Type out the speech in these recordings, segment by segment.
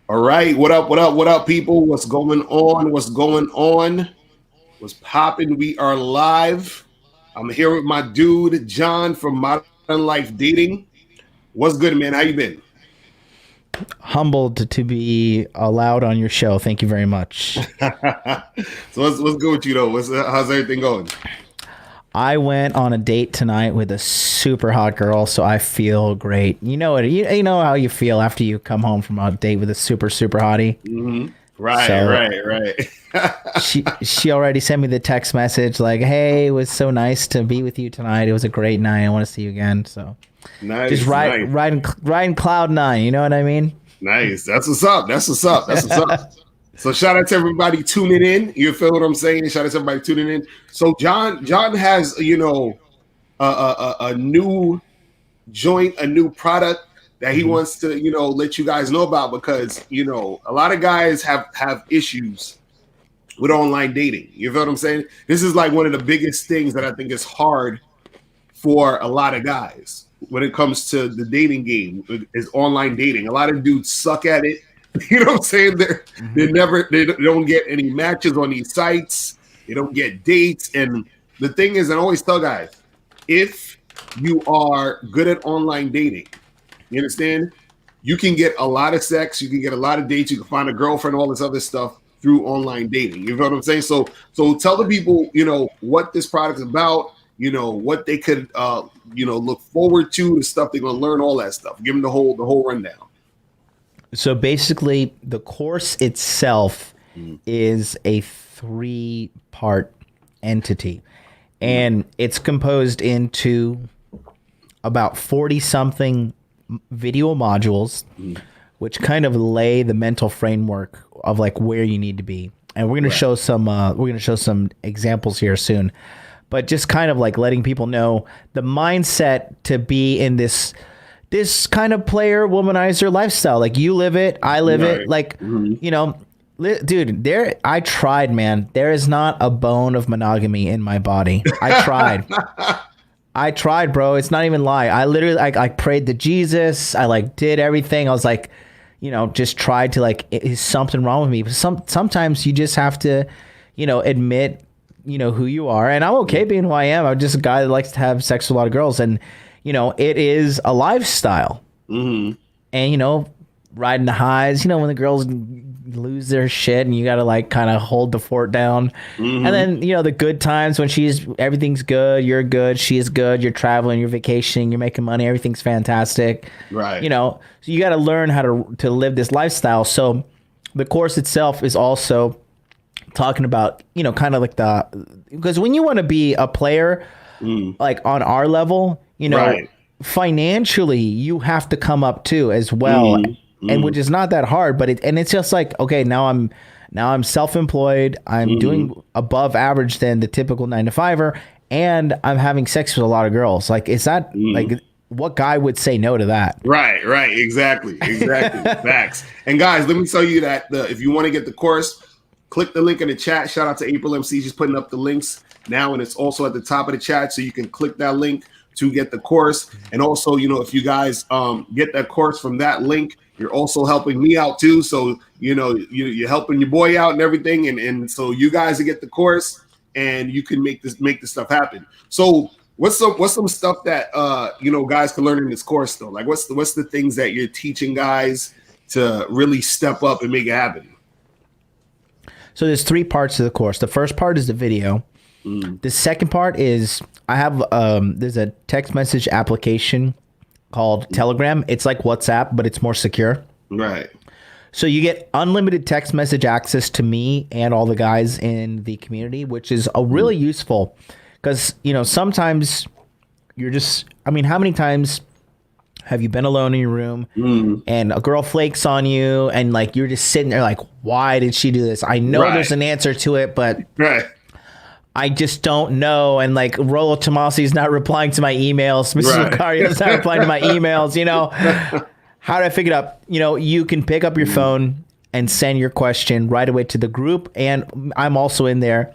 All right, what up, people? What's going on? What's going on? What's popping? We are live. I'm here with my dude John from Modern Life Dating. What's good, man? How you been? Humbled to be allowed on your show. Thank you very much. So what's good with you though? How's everything going? I went on a date tonight with a super hot girl, so I feel great. You know it. You know how you feel after you come home from a date with a super hottie. Mm-hmm. Right, So right. she already sent me the text message like, "Hey, it was so nice to be with you tonight. It was a great night. I want to see you again." So just Nice, nice, riding cloud nine. You know what I mean? nice. That's what's up. That's what's up. That's what's up. So shout out to everybody tuning in. You feel what I'm saying? Shout out to everybody tuning in. So John has a new joint, a new product that he wants to let you guys know about because a lot of guys have issues with online dating. You feel what I'm saying? This is like one of the biggest things that I think is hard for a lot of guys when it comes to the dating game is online dating. A lot of dudes suck at it. You know what I'm saying? They don't get any matches on these sites. They don't get dates. And the thing is, I always tell guys, if you are good at online dating, you understand? You can get a lot of sex, you can get a lot of dates, you can find a girlfriend, all this other stuff through online dating. You know what I'm saying? So tell the people, what this product is about, what they could look forward to, the stuff they're gonna learn, all that stuff. Give them the whole rundown. So basically, the course itself is a 3-part entity, and it's composed into about 40 something video modules, which kind of lay the mental framework of like where you need to be. And we're going to show some examples here soon, but just kind of like letting people know the mindset to be in this kind of player womanizer lifestyle. Like you live it, I live it. Like, dude, I tried, man. There is not a bone of monogamy in my body. I tried. I tried, bro. It's not even lie. I literally I prayed to Jesus. I like did everything. I was like, just tried to like, is something wrong with me? But sometimes you just have to, admit, who you are. And I'm okay being who I am. I'm just a guy that likes to have sex with a lot of girls. And, it is a lifestyle. Mm-hmm. And, riding the highs, when the girls lose their shit and you got to like kind of hold the fort down. And then, the good times when everything's good, you're good, she's good, you're traveling, you're vacationing, you're making money, everything's fantastic. Right. So you got to learn how to live this lifestyle. So the course itself is also talking about, kind of like because when you want to be a player, like on our level, right. financially you have to come up too as well. And which is not that hard, but it's just like, okay, now I'm self-employed. I'm doing above average than the typical 9-to-5er, and I'm having sex with a lot of girls. Like, is that like what guy would say no to that? Right, exactly. Facts. And guys, let me tell you that if you want to get the course, click the link in the chat. Shout out to April MC. She's putting up the links now, and it's also at the top of the chat, so you can click that link to get the course. And also, if you guys get that course from that link, you're also helping me out too. So, you're helping your boy out and everything. And so you guys get the course and you can make this stuff happen. So what's some stuff that, guys can learn in this course though? Like what's the things that you're teaching guys to really step up and make it happen? So there's 3 parts to the course. The first part is the video. The second part is I have, there's a text message application called Telegram. It's like WhatsApp, but it's more secure. Right. So you get unlimited text message access to me and all the guys in the community, which is a really useful because, sometimes you're just, how many times have you been alone in your room and a girl flakes on you and like, you're just sitting there like, why did she do this? I know there's an answer to it, but I just don't know. And like Rolo Tomasi's not replying to my emails. Mrs. Lucario's not replying to my emails. How do I figure it out? You can pick up your phone and send your question right away to the group. And I'm also in there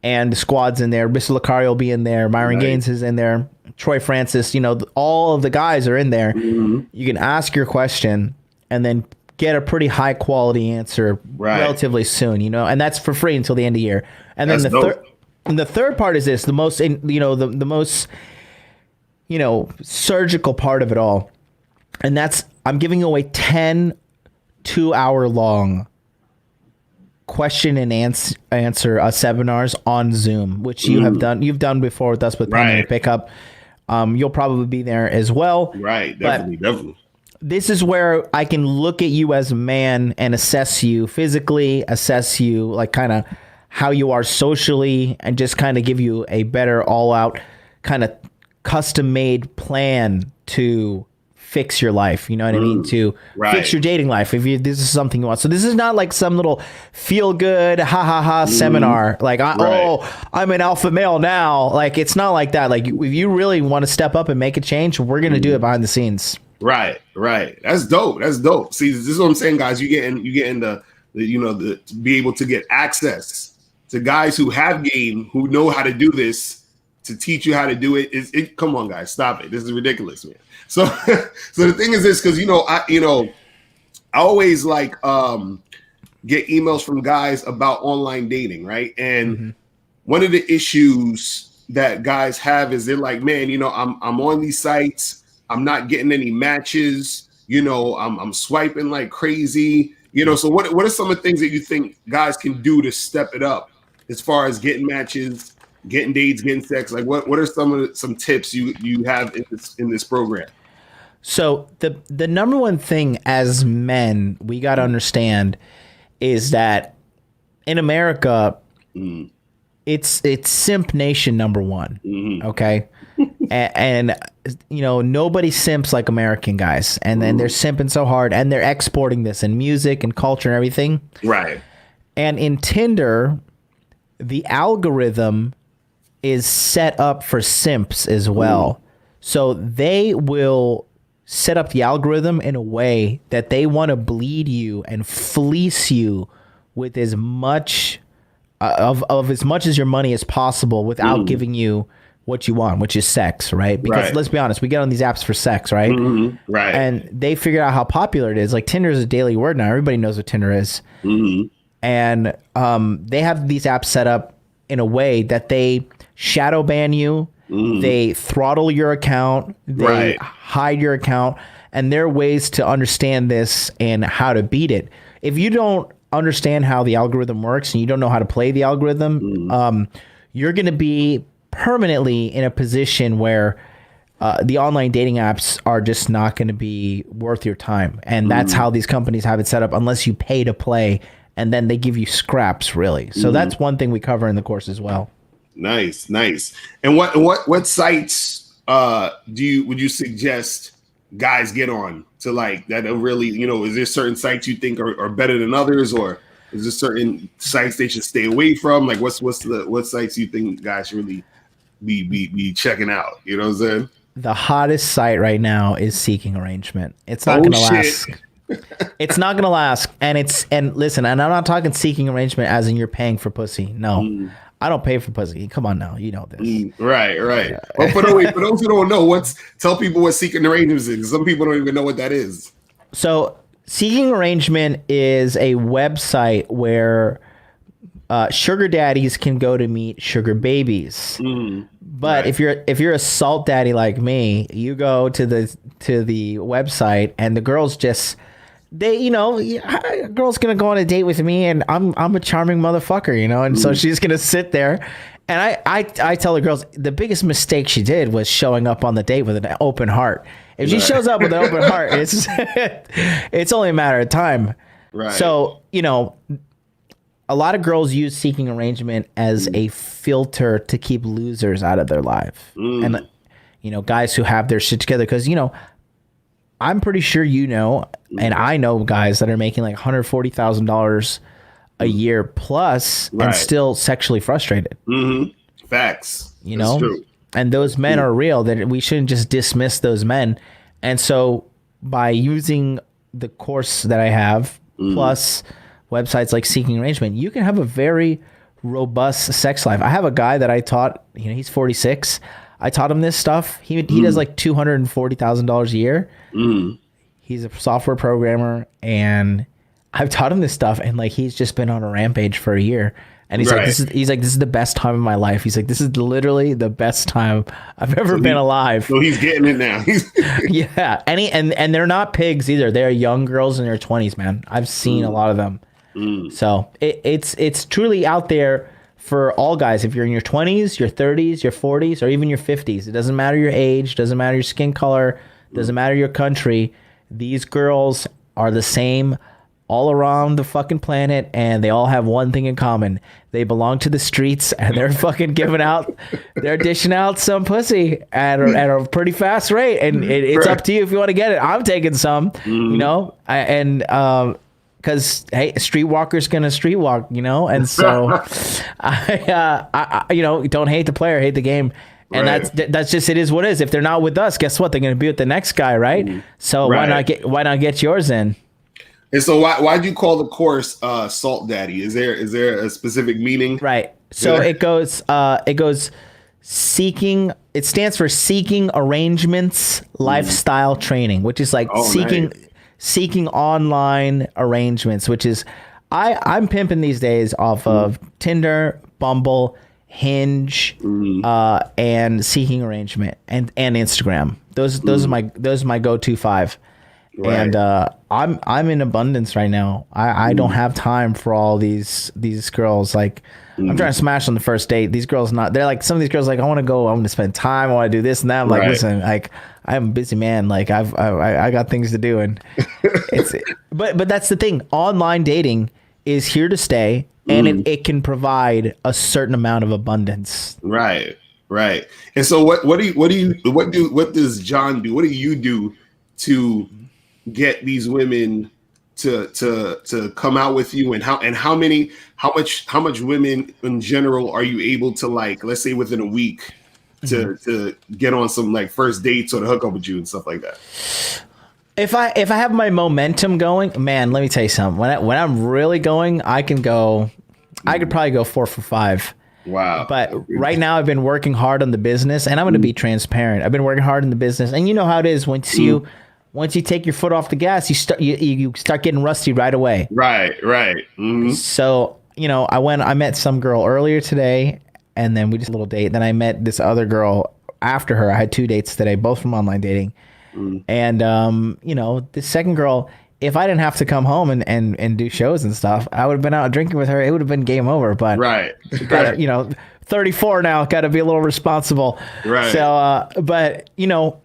and the squad's in there. Mr. Lucario will be in there. Myron Gaines is in there. Troy Francis, all of the guys are in there. You can ask your question and then get a pretty high quality answer Right. relatively soon, you know, and that's for free until the end of the year. And then That's the dope. third, and the third part is this, the most, the most, surgical part of it all. And that's, I'm giving away 10 2-hour long question and answer seminars on Zoom, which you've done before with us with Pandemic Right. Pickup. You'll probably be there as well. Right. But Definitely. this is where I can look at you as a man and assess you physically, assess you like kind of how you are socially, and just kind of give you a better all out kind of custom made plan to fix your life. You know what I mean? To Right. fix your dating life. If this is something you want. So this is not like some little feel good, ha ha ha seminar. Like, I'm an alpha male now. Like, it's not like that. Like, if you really want to step up and make a change, we're going to do it behind the scenes. Right. That's dope. See, this is what I'm saying, guys. You getting the to be able to get access to guys who have game, who know how to do this, to teach you how to do it. Come on, guys, stop it. This is ridiculous, man. So, so the thing is this, because I always like get emails from guys about online dating, right? And one of the issues that guys have is they're like, man, I'm on these sites, I'm not getting any matches, I'm swiping like crazy, So what are some of the things that you think guys can do to step it up as far as getting matches, getting dates, getting sex? Like what are some tips you have in this program? So the number one thing as men we got to understand is that in America, it's simp nation number one. Okay. and nobody simps like American guys. And then they're simping so hard, and they're exporting this in music and culture and everything. Right. And in Tinder, the algorithm is set up for simps as well. So they will set up the algorithm in a way that they want to bleed you and fleece you with as much of as much as your money as possible without giving you what you want, which is sex, right? Because let's be honest, we get on these apps for sex, right? Right. And they figured out how popular it is. Like, Tinder is a daily word now. Everybody knows what Tinder is. And they have these apps set up in a way that they shadow ban you. They throttle your account. They hide your account. And there are ways to understand this and how to beat it. If you don't understand how the algorithm works and you don't know how to play the algorithm, you're going to be permanently in a position where the online dating apps are just not going to be worth your time. And that's how these companies have it set up, unless you pay to play, and then they give you scraps, really. So that's one thing we cover in the course as well. Nice. And what sites would you suggest guys get on to, like, that are really, is there certain sites you think are better than others, or is there certain sites they should stay away from? Like, what sites you think guys should really be checking out? You know what I'm saying? The hottest site right now is Seeking Arrangement. It's not going to last. It's not going to last. And listen, and I'm not talking Seeking Arrangement as in you're paying for pussy. No. I don't pay for pussy. Come on now, you know this. Right. Well, for those who don't know, tell people what Seeking Arrangements is. Some people don't even know what that is. So Seeking Arrangement is a website where sugar daddies can go to meet sugar babies. But if you're a salt daddy like me, you go to the website, and the girls just a girl's gonna go on a date with me, and I'm a charming motherfucker, and so she's gonna sit there, and I tell the girls the biggest mistake she did was showing up on the date with an open heart. If she shows up with an open heart, it's only a matter of time. Right. So a lot of girls use Seeking Arrangement as a filter to keep losers out of their life, and guys who have their shit together, because I'm pretty sure and I know guys that are making like $140,000 a year plus and still sexually frustrated. Facts. That's true. And those men are real. That we shouldn't just dismiss those men. And so by using the course that I have, plus websites like Seeking Arrangement, you can have a very robust sex life. I have a guy that I taught, he's 46. I taught him this stuff. He does like $240,000 a year. He's a software programmer, and I've taught him this stuff, and like he's just been on a rampage for a year. And he's like, this is the best time of my life. He's like, this is literally the best time I've ever been alive. So he's getting it now. Yeah. And they're not pigs either. They're young girls in their 20s, man. I've seen a lot of them. So it's truly out there for all guys. If you're in your 20s, your 30s, your 40s, or even your 50s, it doesn't matter your age, doesn't matter your skin color, doesn't matter your country. These girls are the same all around the fucking planet, and they all have one thing in common. They belong to the streets, and they're fucking they're dishing out some pussy at a pretty fast rate, and it's up to you if you want to get it. I'm taking some, you know, because hey, a streetwalker's gonna streetwalk, you know, and so I you know, don't hate the player, hate the game. And that's just, it is what it is. If they're not with us, guess what? They're gonna be with the next guy, right? So why not get yours in? And so why'd you call the course Salt Daddy? Is there a specific meaning? Right. So it goes seeking. It stands for Seeking Arrangements Lifestyle Training, which is like seeking online arrangements, which is I'm pimping these days off of Tinder, Bumble, Hinge, and Seeking Arrangement and Instagram. Those are my go-to 5. Right. And I'm in abundance right now. I don't have time for all these girls. Like I'm trying to smash on the first date. These girls they're like, some of these girls like, I want to go, I want to spend time, I want to do this and that. I'm like, listen, like I'm a busy man. Like I got things to do, and it's but that's the thing. Online dating is here to stay, and it can provide a certain amount of abundance. Right. And so what does John do? What do you do to get these women to come out with you, and how much women in general are you able to, like, let's say within a week to get on some like first dates or to hook up with you and stuff like that? If I have my momentum going, man, let me tell you something. When I'm really going, I could probably go 4 for 5. Wow. But right now I've been working hard on the business, and I'm going to be transparent. I've been working hard in the business, and you know how it is once you take your foot off the gas, you start getting rusty right away. Right. So, you know, I met some girl earlier today, and then we just a little date. Then I met this other girl after her. I had 2 dates today, both from online dating. And, you know, the second girl, if I didn't have to come home and do shows and stuff, I would have been out drinking with her. It would have been game over. But gotta, you know, 34 now, got to be a little responsible. Right. So, but you know,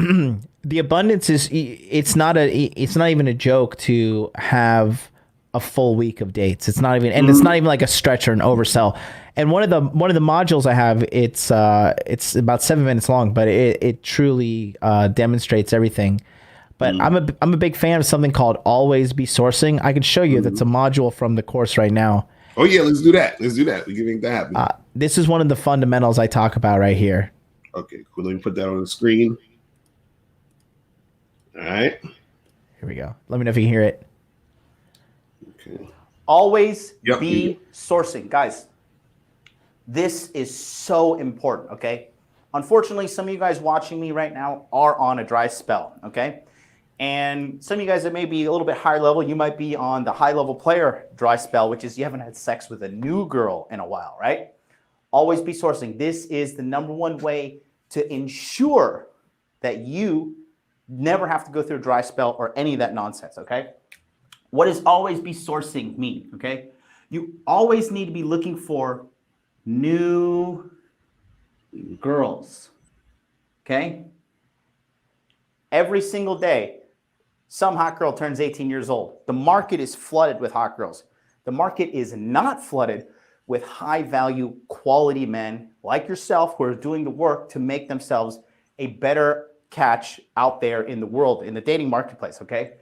the abundance is, it's not even a joke to have a full week of dates. It's not even, and it's not even like a stretch or an oversell. And one of the modules I have, it's about 7 minutes long, but it truly demonstrates everything. But I'm a big fan of something called Always Be Sourcing. I can show you. That's a module from the course right now. Oh yeah, let's do that. We can make that happen. This is one of the fundamentals I talk about right here. Okay, cool. Let me put that on the screen. All right. Here we go. Let me know if you can hear it. Okay. Always be sourcing. Guys, this is so important, okay? Unfortunately, some of you guys watching me right now are on a dry spell, okay? And some of you guys that may be a little bit higher level, you might be on the high level player dry spell, which is you haven't had sex with a new girl in a while, right? Always be sourcing. This is the #1 way to ensure that you never have to go through a dry spell or any of that nonsense, okay? What does always be sourcing mean, okay? You always need to be looking for new girls, okay? Every single day, some hot girl turns 18 years old. The market is flooded with hot girls. The market is not flooded with high value quality men like yourself who are doing the work to make themselves a better catch out there in the world, in the dating marketplace, okay?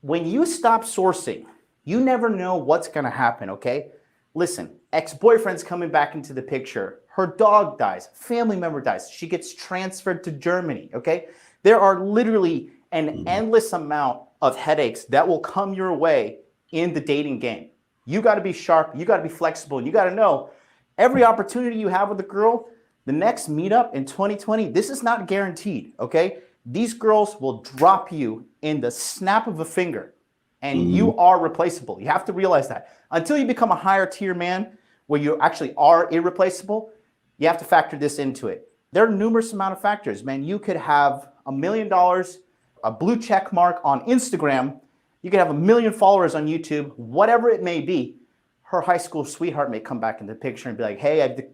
When you stop sourcing, you never know what's gonna happen, okay? Listen, ex-boyfriend's coming back into the picture. Her dog dies, family member dies. She gets transferred to Germany, okay? There are literally an endless amount of headaches that will come your way in the dating game. You gotta be sharp, you gotta be flexible, and you gotta know every opportunity you have with a girl, the next meetup in 2020, this is not guaranteed, okay? These girls will drop you in the snap of a finger, and you are replaceable. You have to realize that. Until you become a higher tier man where you actually are irreplaceable, you have to factor this into it. There are numerous amount of factors, man. You could have $1 million, a blue check mark on Instagram. You could have 1 million followers on YouTube, whatever it may be. Her high school sweetheart may come back in the picture and be like, hey,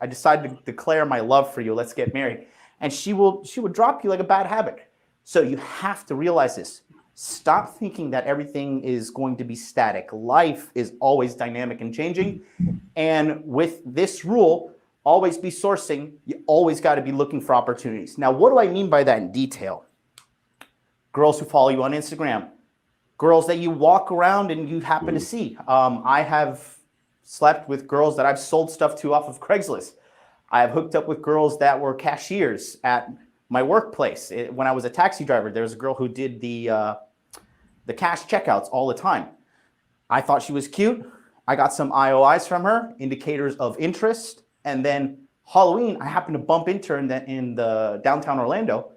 I decided to declare my love for you. Let's get married. And she will drop you like a bad habit. So you have to realize this. Stop thinking that everything is going to be static. Life is always dynamic and changing. And with this rule, always be sourcing. You always got to be looking for opportunities. Now, what do I mean by that in detail? Girls who follow you on Instagram, girls that you walk around and you happen to see. I have slept with girls that I've sold stuff to off of Craigslist. I have hooked up with girls that were cashiers at my workplace. When I was a taxi driver, there was a girl who did the cash checkouts all the time. I thought she was cute. I got some IOIs from her, indicators of interest. And then Halloween, I happened to bump into her in the downtown Orlando.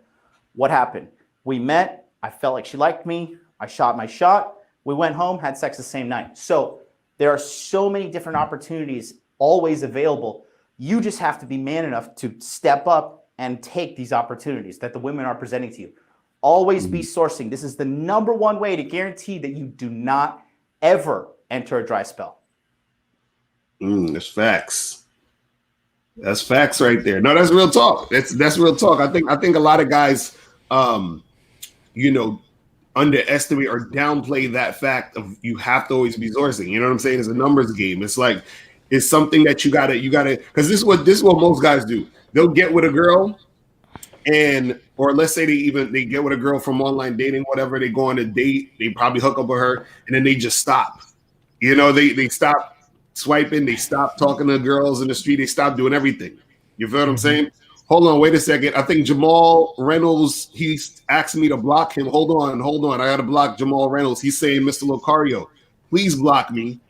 What happened? We met. I felt like she liked me. I shot my shot. We went home, had sex the same night. So there are so many different opportunities always available. You just have to be man enough to step up and take these opportunities that the women are presenting to you. Always be sourcing. This is the number one way to guarantee that you do not ever enter a dry spell. That's facts. That's facts right there. No, that's real talk. That's real talk. I think a lot of guys, underestimate or downplay that fact of you have to always be sourcing. You know what I'm saying? It's a numbers game. It's like it's something that you gotta because this is what most guys do. They'll get with a girl or let's say they get with a girl from online dating, whatever, they go on a date, they probably hook up with her, and then they just stop. They stop swiping, they stop talking to girls in the street, they stop doing everything. You feel what I'm saying? Hold on, wait a second. I think Jamal Reynolds, he's asking me to block him. Hold on. I got to block Jamal Reynolds. He's saying, Mr. Locario, please block me.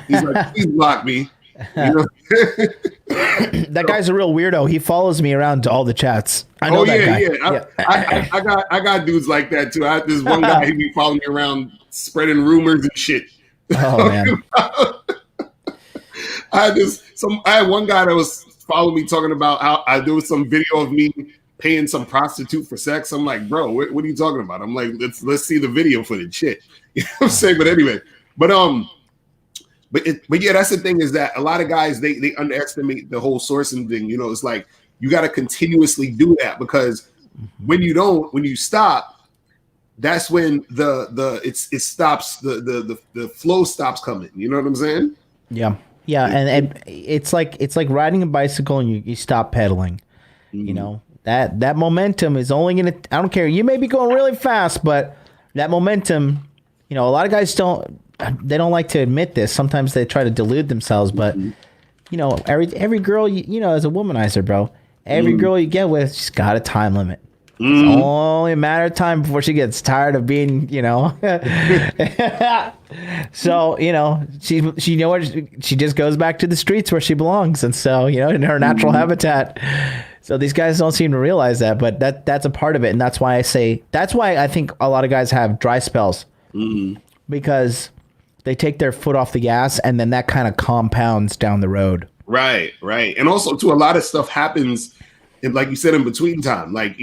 He's like, please block me. That guy's a real weirdo. He follows me around to all the chats. I know that guy. I got dudes like that too. This one guy, he be following me around spreading rumors and shit. Oh, man. I had one guy that was following me talking about how there was some video of me paying some prostitute for sex. I'm like, bro, what are you talking about? I'm like, let's see the video footage. Shit. You know what I'm saying? But anyway, but yeah, that's the thing is that a lot of guys, they underestimate the whole sourcing thing. It's like you got to continuously do that because when you stop, that's when it stops, the flow stops coming. You know what I'm saying? Yeah. Yeah, and it's like riding a bicycle and you stop pedaling. Mm-hmm. That momentum is only gonna. I don't care. You may be going really fast, but that momentum. A lot of guys don't like to admit this. Sometimes they try to delude themselves, but every girl is a womanizer, bro. Every girl you get with, she's got a time limit. It's only a matter of time before she gets tired of being, So, she just goes back to the streets where she belongs. And so, in her natural habitat. So these guys don't seem to realize that, but that's a part of it. And that's why I think a lot of guys have dry spells because they take their foot off the gas and then that kind of compounds down the road. Right. And also too, a lot of stuff happens, like you said, in between time, like,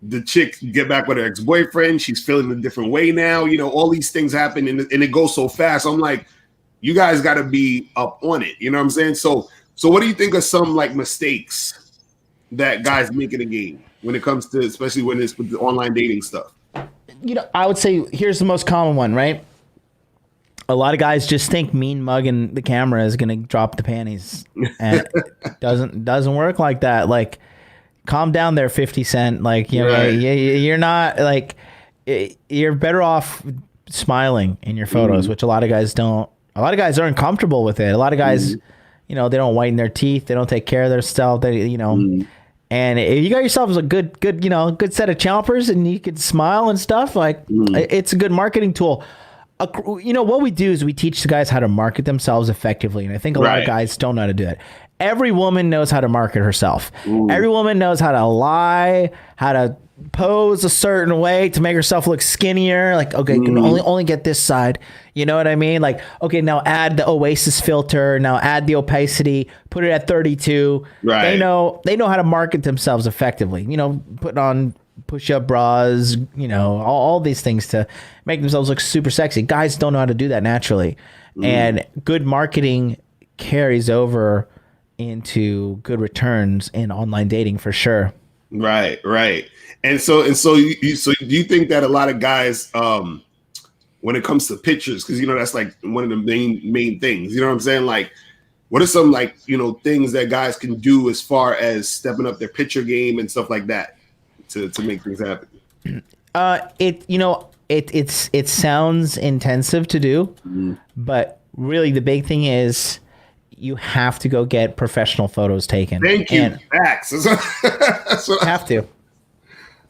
the chick get back with her ex-boyfriend. She's feeling a different way now. All these things happen and it goes so fast. I'm like, you guys got to be up on it. You know what I'm saying? So what do you think of some like mistakes that guys make in a game when it comes to, especially when it's with the online dating stuff? I would say here's the most common one, right? A lot of guys just think mean mugging the camera is going to drop the panties. And it doesn't work like that. Like, calm down there, 50 Cent. Like, right. You're not like, you're better off smiling in your photos, which a lot of guys don't. A lot of guys aren't comfortable with it. A lot of guys, they don't whiten their teeth. They don't take care of their stuff. And if you got yourself a good set of chompers and you could smile and stuff, like it's a good marketing tool. What we do is we teach the guys how to market themselves effectively. And I think a lot of guys don't know how to do it. Every woman knows how to market herself. Every woman knows how to lie, how to pose a certain way to make herself look skinnier. Like, okay, you can only get this side. You know what I mean? Like, okay, now add the Oasis filter. Now add the opacity. Put it at 32. Right. They know how to market themselves effectively. You know, put on push-up bras. You know, all these things to make themselves look super sexy. Guys don't know how to do that naturally, and good marketing carries over into good returns in online dating for sure. Right. And so do you think that a lot of guys, when it comes to pictures, because you know that's like one of the main things, you know what I'm saying? Like, what are some like, you know, things that guys can do as far as stepping up their picture game and stuff like that to make things happen? It sounds intensive to do, but really the big thing is you have to go get professional photos taken. Thank you. Facts. That's what have to.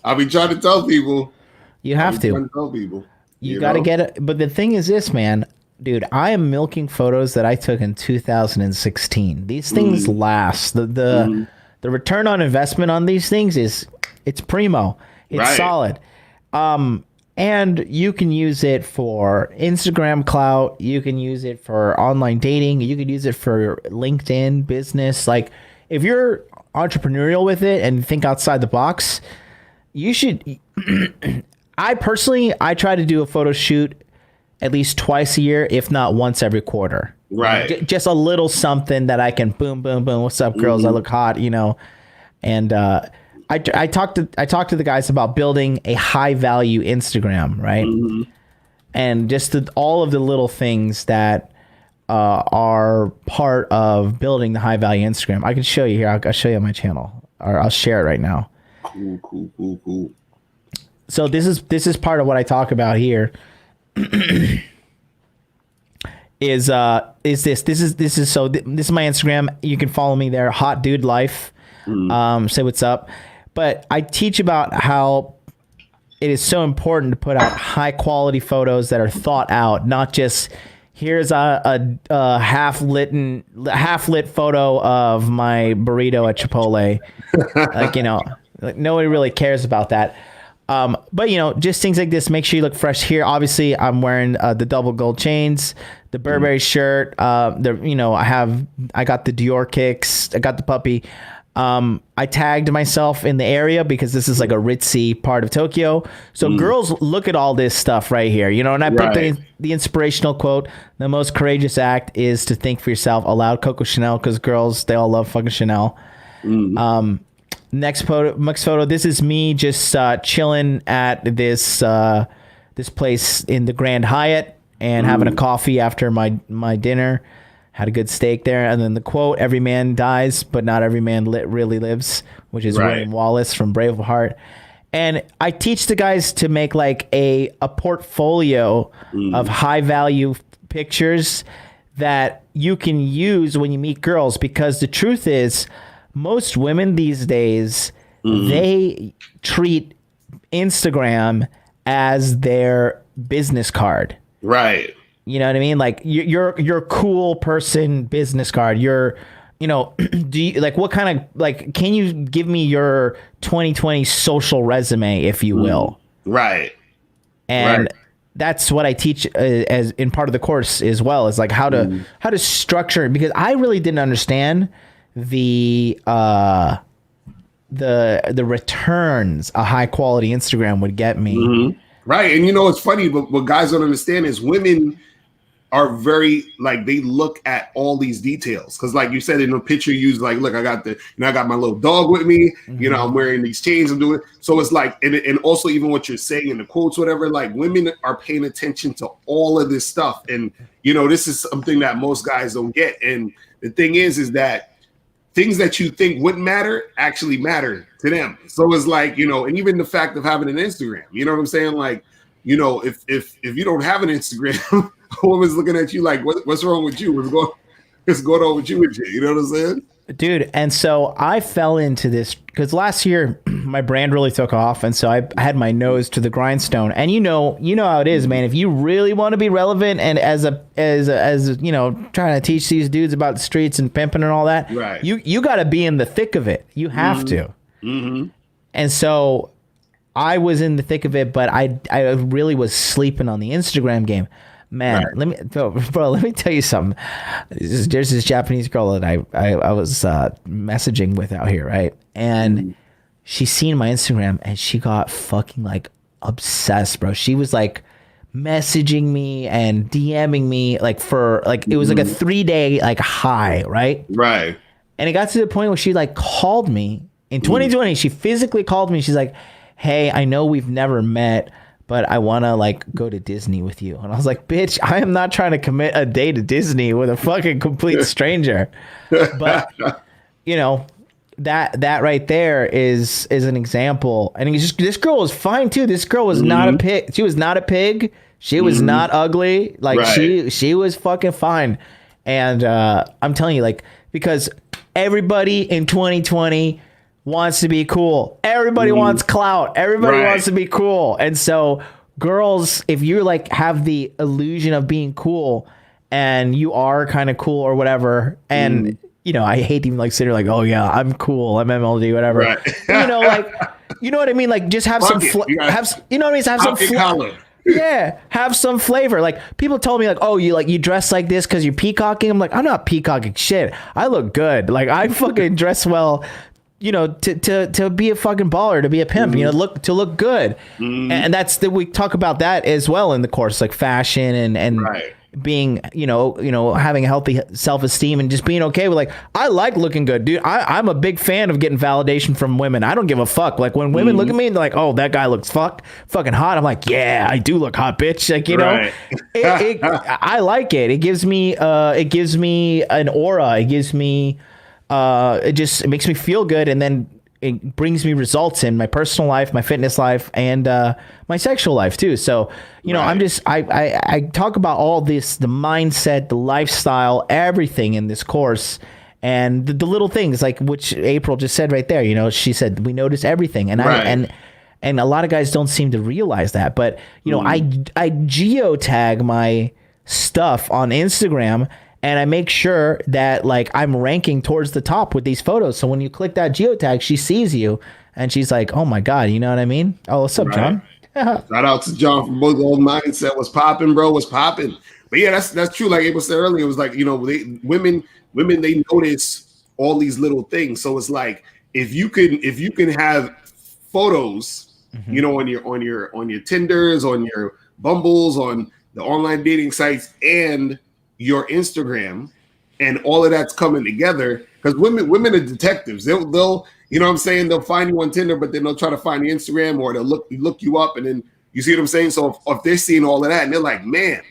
I'll be trying to tell people. You have to. Tell people. You got to get it. But the thing is this, man, dude, I am milking photos that I took in 2016. These things last. The return on investment on these things it's primo. It's solid. And you can use it for Instagram clout. You can use it for online dating. You can use it for LinkedIn business. Like, if you're entrepreneurial with it and think outside the box, you should. I try to do a photo shoot at least twice a year, if not once every quarter. Right. Just a little something that I can boom, boom, boom. What's up, girls? I look hot, you know. And I talked to the guys about building a high value Instagram, right? And just all of the little things that are part of building the high value Instagram. I can show you here. I'll show you on my channel, or I'll share it right now. Cool. So this is part of what I talk about here. Is this is my Instagram. You can follow me there. Hot Dude Life. Say what's up. But I teach about how it is so important to put out high quality photos that are thought out, not just here's a half lit photo of my burrito at Chipotle. Like, you know, like nobody really cares about that. But you know, just things like this, make sure you look fresh here. Obviously I'm wearing the double gold chains, the Burberry shirt. I got the Dior kicks. I got the puppy. I tagged myself in the area because this is like a ritzy part of Tokyo. So girls look at all this stuff right here, you know, and I put the inspirational quote: the most courageous act is to think for yourself aloud, Coco Chanel, because girls, they all love fucking Chanel. Next photo. This is me just chilling at this place in the Grand Hyatt and having a coffee after my dinner. Had a good steak there. And then the quote: every man dies, but not every man really lives, which is William Wallace from Braveheart. And I teach the guys to make like a portfolio of high value pictures that you can use when you meet girls, because the truth is, most women these days, they treat Instagram as their business card. Right. You know what I mean? Like you're cool person business card. You're, you know, do you like what kind of, like, can you give me your 2020 social resume, if you will? Right. And that's what I teach as in part of the course as well, is like how to structure, because I really didn't understand the returns a high quality Instagram would get me. Right. And you know, it's funny, but what guys don't understand is women are very, like, they look at all these details. Cause like you said in the picture, you use like, look, I got I got my little dog with me, you know, I'm wearing these chains, I'm doing. So it's like, and also even what you're saying in the quotes, whatever, like women are paying attention to all of this stuff. And, you know, this is something that most guys don't get. And the thing is that things that you think wouldn't matter actually matter to them. So it's like, you know, and even the fact of having an Instagram, you know what I'm saying? Like, you know, if you don't have an Instagram, a woman's looking at you like, what's wrong with you? What's going on with you? You know what I'm saying? Dude, and so I fell into this because last year my brand really took off, and so I had my nose to the grindstone. And you know how it is, man. If you really want to be relevant, and as you know, trying to teach these dudes about the streets and pimping and all that, right? You got to be in the thick of it. You have to. And so I was in the thick of it, but I really was sleeping on the Instagram game. Man, let me tell you something. There's this Japanese girl that I was messaging with out here, right? And she seen my Instagram and she got fucking like obsessed, bro. She was like messaging me and DMing me like for like it was like a 3-day like high, right? Right. And it got to the point where she like called me in 2020. She physically called me. She's like, "Hey, I know we've never met, but I want to like go to Disney with you." And I was like, "Bitch, I am not trying to commit a day to Disney with a fucking complete stranger." But you know, that right there is an example. And it's just, this girl was fine too. This girl was not a pig. She was not a pig. She was not ugly. Like she was fucking fine. And I'm telling you, like, because everybody in 2020 wants to be cool. Everybody wants clout. Everybody wants to be cool. And so girls, if you like have the illusion of being cool and you are kind of cool or whatever, and you know, I hate to even like sit here like, oh yeah, I'm cool, I'm MLD, whatever. Right. You know, like, you know what I mean? Like, just have some, you know what I mean? Have some flavor. Yeah, have some flavor. Like, people told me like, oh, you dress like this because you're peacocking. I'm like, I'm not peacocking shit. I look good. Like, I fucking dress well, you know, to be a fucking baller, to be a pimp, you know, look good. And that's we talk about that as well in the course, like fashion and being, you know, having a healthy self-esteem and just being okay with like, I like looking good, dude. I'm a big fan of getting validation from women. I don't give a fuck. Like when women look at me and they're like, oh, that guy looks fucking hot. I'm like, yeah, I do look hot, bitch. Like, you know, I like it. It gives me an aura. It gives me, it makes me feel good. And then it brings me results in my personal life, my fitness life, and my sexual life too. So, you know, I'm just, I talk about all this, the mindset, the lifestyle, everything in this course, and the little things like which April just said right there. You know, she said we notice everything, and and a lot of guys don't seem to realize that. But you know, I geotag my stuff on Instagram. And I make sure that like I'm ranking towards the top with these photos. So when you click that geotag, she sees you and she's like, oh my God, you know what I mean? Oh, what's up, John? Shout out to John from Boogie Old Mindset. Was popping, bro. Was popping. But yeah, that's true. Like April said earlier, it was like, you know, women, they notice all these little things. So it's like if you can have photos, you know, on your Tinders, on your Bumbles, on the online dating sites, and your Instagram, and all of that's coming together, because women are detectives. They'll you know what I'm saying, they'll find you on Tinder, but then they'll try to find the Instagram, or they'll look you up, and then you see what I'm saying. So if they're seeing all of that and they're like, man,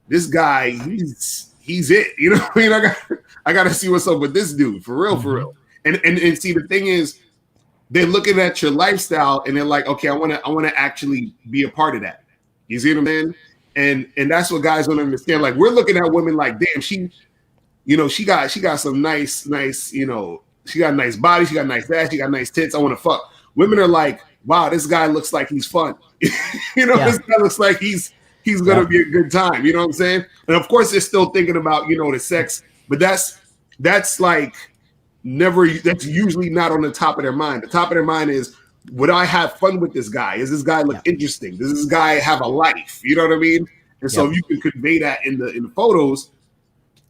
this guy, he's it, you know what I mean? I gotta see what's up with this dude, for real. And see, the thing is, they're looking at your lifestyle and they're like, okay, I want to actually be a part of that. You see what I'm saying? And that's what guys don't understand. Like, we're looking at women like, damn, she got some nice, you know, she got a nice body, she got a nice ass, she got nice tits. I want to fuck. Women are like, wow, this guy looks like he's fun. You know, this guy looks like he's gonna be a good time. You know what I'm saying? And of course, they're still thinking about, you know, the sex, but that's like that's usually not on the top of their mind. The top of their mind is, would I have fun with this guy? Does this guy look interesting? Does this guy have a life? You know what I mean? And so if you can convey that in the photos,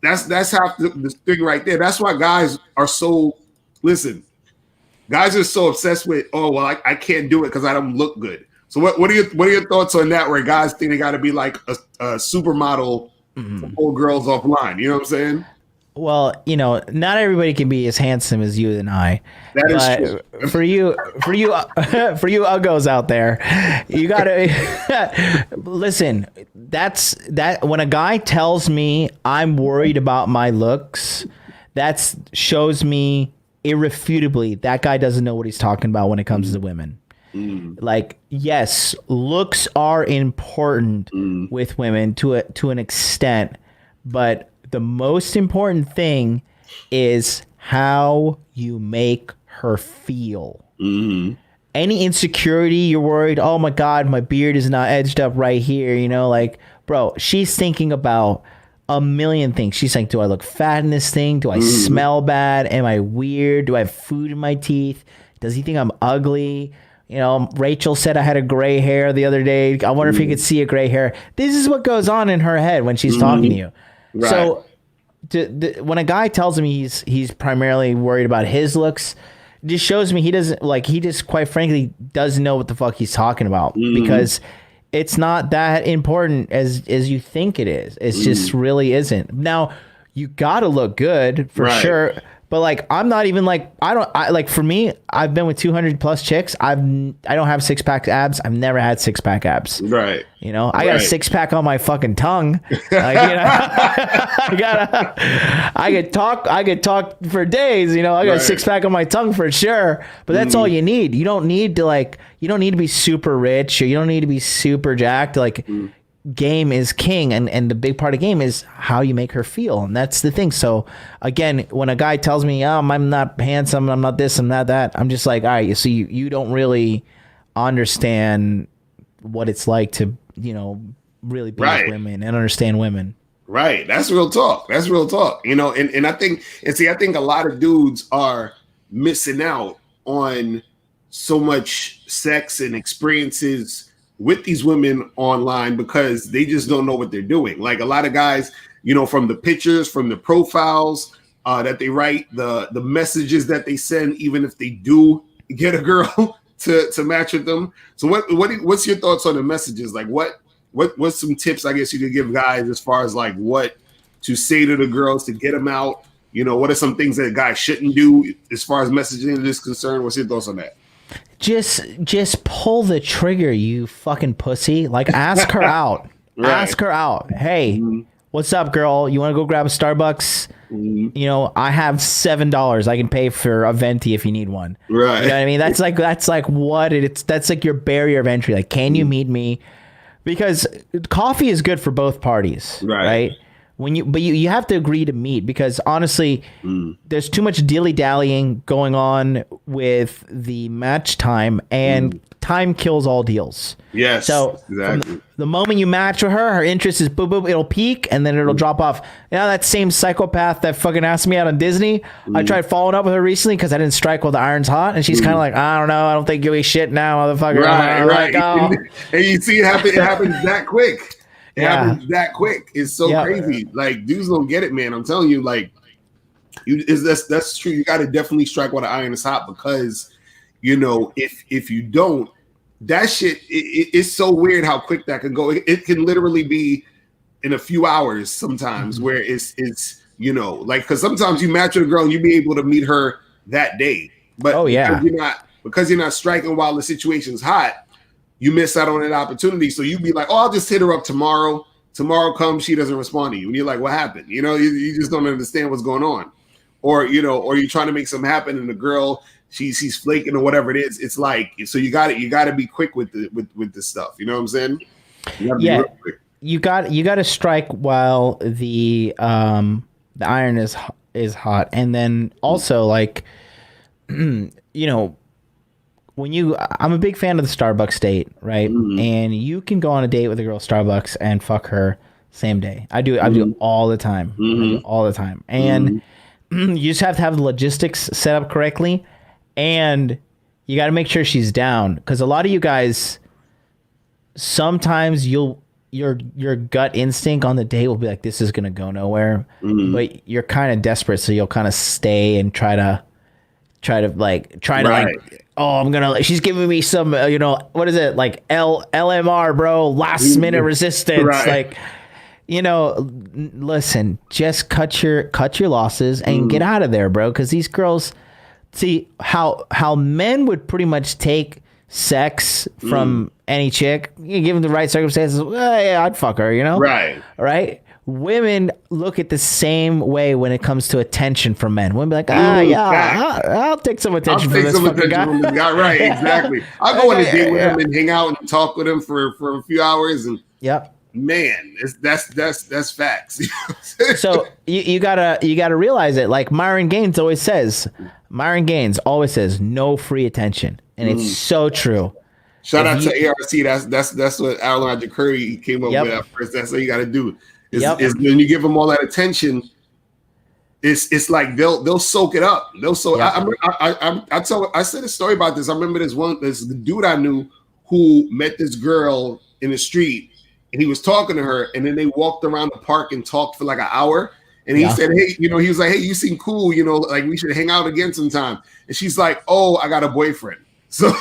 that's half the thing right there. That's why guys are so, guys are so obsessed with, oh, well, I can't do it because I don't look good. So what are your thoughts on that, where guys think they got to be like a supermodel for old girls offline? You know what I'm saying? Well, you know, not everybody can be as handsome as you and I. That is true. For you uggos out there, you gotta listen. That when a guy tells me I'm worried about my looks, that shows me irrefutably that guy doesn't know what he's talking about when it comes to women. Like, yes, looks are important with women to an extent, but the most important thing is how you make her feel. Any insecurity, you're worried, oh my God, my beard is not edged up right here. You know, like, bro, she's thinking about a million things. She's like, do I look fat in this thing? Do I smell bad? Am I weird? Do I have food in my teeth? Does he think I'm ugly? You know, Rachel said I had a gray hair the other day. I wonder if you could see a gray hair. This is what goes on in her head when she's talking to you. Right. So when a guy tells me he's primarily worried about his looks, it just shows me he doesn't like, he just quite frankly doesn't know what the fuck he's talking about, because it's not that important as you think it is. It's just really isn't. Now, you got to look good for sure. But like, I'm not even like, like for me, I've been with 200 plus chicks. I don't have 6-pack abs. I've never had 6-pack abs. Right. You know, I got a 6-pack on my fucking tongue. Like, you know, I could talk for days, you know, I got a 6-pack on my tongue for sure, but that's all you need. You don't need to be super rich, or you don't need to be super jacked. Like, game is king, and the big part of game is how you make her feel, and that's the thing. So again, when a guy tells me, I'm not handsome, I'm not this, I'm not that, I'm just like, all right, so you don't really understand what it's like to, you know, really be with women and understand women. Right. That's real talk. That's real talk. You know, and I think a lot of dudes are missing out on so much sex and experiences with these women online because they just don't know what they're doing. Like a lot of guys, you know, from the pictures, from the profiles that they write, the messages that they send, even if they do get a girl to match with them. So what's your thoughts on the messages? Like what's some tips I guess you could give guys as far as like what to say to the girls to get them out? You know, what are some things that guys shouldn't do as far as messaging is concerned? What's your thoughts on that? Just pull the trigger, you fucking pussy. Like, ask her out. Ask her out. Hey, what's up, girl? You want to go grab a Starbucks? You know, I have $7. I can pay for a venti if you need one. Right. You know what I mean? That's like your barrier of entry. Like, can you meet me? Because coffee is good for both parties. Right? But you have to agree to meet, because honestly, there's too much dilly-dallying going on with the match time, and time kills all deals. Yes. So exactly. The moment you match with her interest is boop boop, it'll peak and then it'll drop off. You know, that same psychopath that fucking asked me out on Disney, I tried following up with her recently because I didn't strike while the iron's hot, and she's kind of like, I don't know, I don't think you'll eat shit now, motherfucker. Right. Like, oh. And you see it happens that quick. It happens that quick. It's so crazy. Like, dudes don't get it, man. I'm telling you, like, that's true. You got to definitely strike while the iron is hot, because, you know, if you don't, that shit, it's so weird how quick that can go. It can literally be in a few hours sometimes, where it's you know, like, because sometimes you match with a girl and you be able to meet her that day, but because you're not striking while the situation's hot, you miss out on that opportunity. So you'd be like, oh, I'll just hit her up tomorrow. Tomorrow comes, she doesn't respond to you. And you're like, what happened? You know, you just don't understand what's going on. Or, you know, or you're trying to make something happen and the girl, she's flaking or whatever it is. It's like, so you got to be quick with this stuff. You know what I'm saying? You got to strike while the iron is hot. And then also, like, you know, I'm a big fan of the Starbucks date, right? And you can go on a date with a girl at Starbucks and fuck her same day. I do all the time. I do all the time. And you just have to have the logistics set up correctly, and you got to make sure she's down, because a lot of you guys, sometimes your gut instinct on the date will be like, this is going to go nowhere, but you're kind of desperate, so you'll kind of stay and try to she's giving me some, you know, what is it? Like LMR, bro, last minute resistance. Like, you know, listen, just cut your losses and get out of there, bro. Cause these girls, see how men would pretty much take sex from any chick. You give them the right circumstances. Yeah, I'd fuck her, you know? Right. Women look at the same way when it comes to attention from men. Women be like, I'll take some attention from this fucking guy. Right, exactly. I'll go on a date with him and hang out and talk with him for a few hours, and man, that's facts. So you gotta realize it. Like Myron Gaines always says, no free attention, and it's so true. Shout out to ARC. That's what Alan Curry came up with at first. That's what you got to do. Is when you give them all that attention, it's like they'll soak it up. They'll soak. Yeah. I said a story about this. I remember this dude I knew who met this girl in the street, and he was talking to her, and then they walked around the park and talked for like an hour. And he said, hey, he was like, hey, you seem cool, like we should hang out again sometime. And she's like, oh, I got a boyfriend. So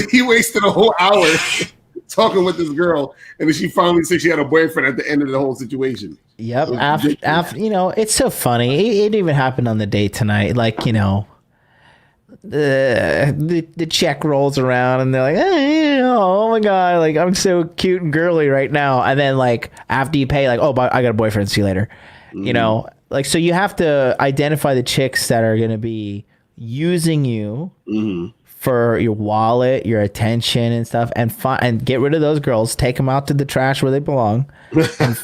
he wasted a whole hour talking with this girl, and then she finally said she had a boyfriend at the end of the whole situation. Yep. After it's so funny. It even happened on the date tonight. Like, the check rolls around and they're like, hey, oh my God, like I'm so cute and girly right now. And then like after you pay, like, oh, I got a boyfriend, see you later. Like, so you have to identify the chicks that are going to be using you for your wallet, your attention and stuff, and get rid of those girls, take them out to the trash where they belong,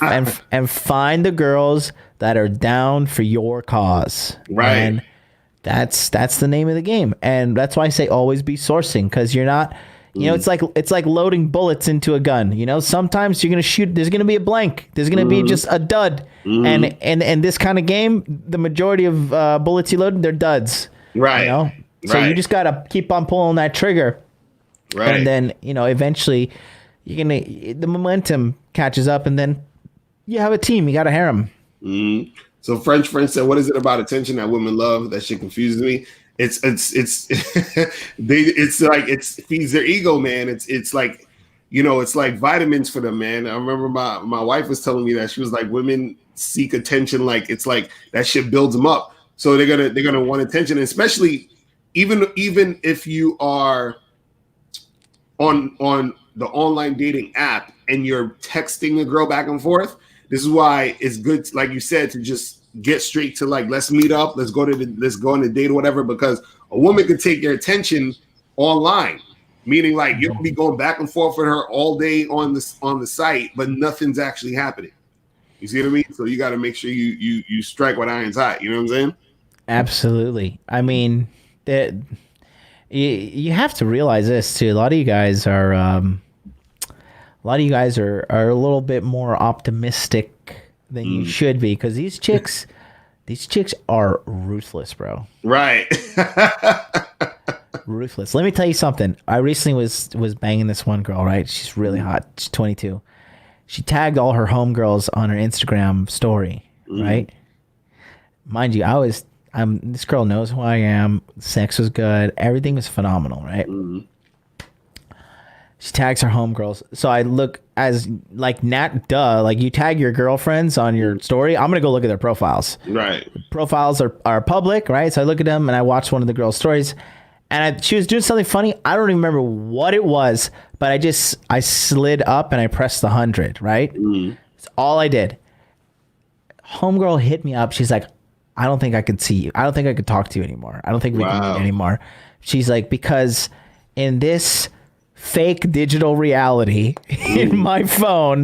and find the girls that are down for your cause. Right. And that's the name of the game. And that's why I say always be sourcing, because you're not, it's like loading bullets into a gun. Sometimes you're going to shoot, there's going to be a blank, there's going to be just a dud. And this kind of game, the majority of bullets you load, they're duds. Right. So you just got to keep on pulling that trigger. Right. And then, eventually the momentum catches up, and then you have a team, you got a harem. So French said, what is it about attention that women love? That shit confuses me. It's it feeds their ego, man. It's like, it's like vitamins for them, man. I remember my wife was telling me that. She was like, women seek attention, like it's like that shit builds them up. So they're gonna want attention, and especially even if you are on the online dating app and you're texting a girl back and forth. This is why it's good, like you said, to just get straight to like, let's meet up, let's go on a date or whatever, because a woman could take your attention online, meaning like you'll be going back and forth with her all day on the site, but nothing's actually happening. You see what I mean? So you got to make sure you strike what iron's hot. You know what I'm saying? Absolutely. I mean, you have to realize this too. A lot of you guys are a little bit more optimistic than you should be, because these chicks are ruthless, bro. Right. Ruthless. Let me tell you something. I recently was banging this one girl, right? She's really hot. She's 22. She tagged all her homegirls on her Instagram story, right? Mind you, this girl knows who I am. Sex was good. Everything was phenomenal, right? She tags her homegirls. So I look as like like you tag your girlfriends on your story. I'm going to go look at their profiles. Right. Profiles are public, right? So I look at them and I watch one of the girls' stories, and she was doing something funny. I don't even remember what it was, but I slid up and I pressed the 100, right? That's all I did. Homegirl hit me up. She's like, I don't think I could see you. I don't think I could talk to you anymore. I don't think we can meet anymore. She's like, because in this fake digital reality in my phone,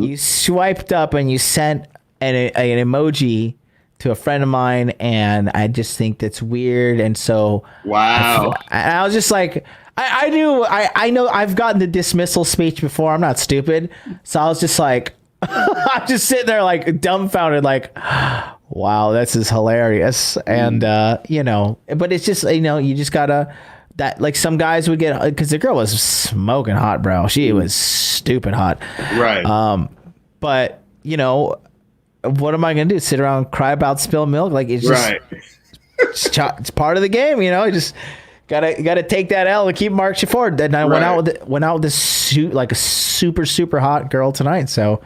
you swiped up and you sent an emoji to a friend of mine, and I just think that's weird. And so I was just like, I know I've gotten the dismissal speech before. I'm not stupid. So I was just like, I'm just sitting there like dumbfounded, like, wow, this is hilarious. And but it's just, you just gotta, that like some guys would get, because the girl was smoking hot, bro. She was stupid hot. Right. But what am I gonna do? Sit around and cry about spilled milk? Like, it's just it's part of the game. You just gotta take that L and keep marching forward. Then I went out with this like a super hot girl tonight. So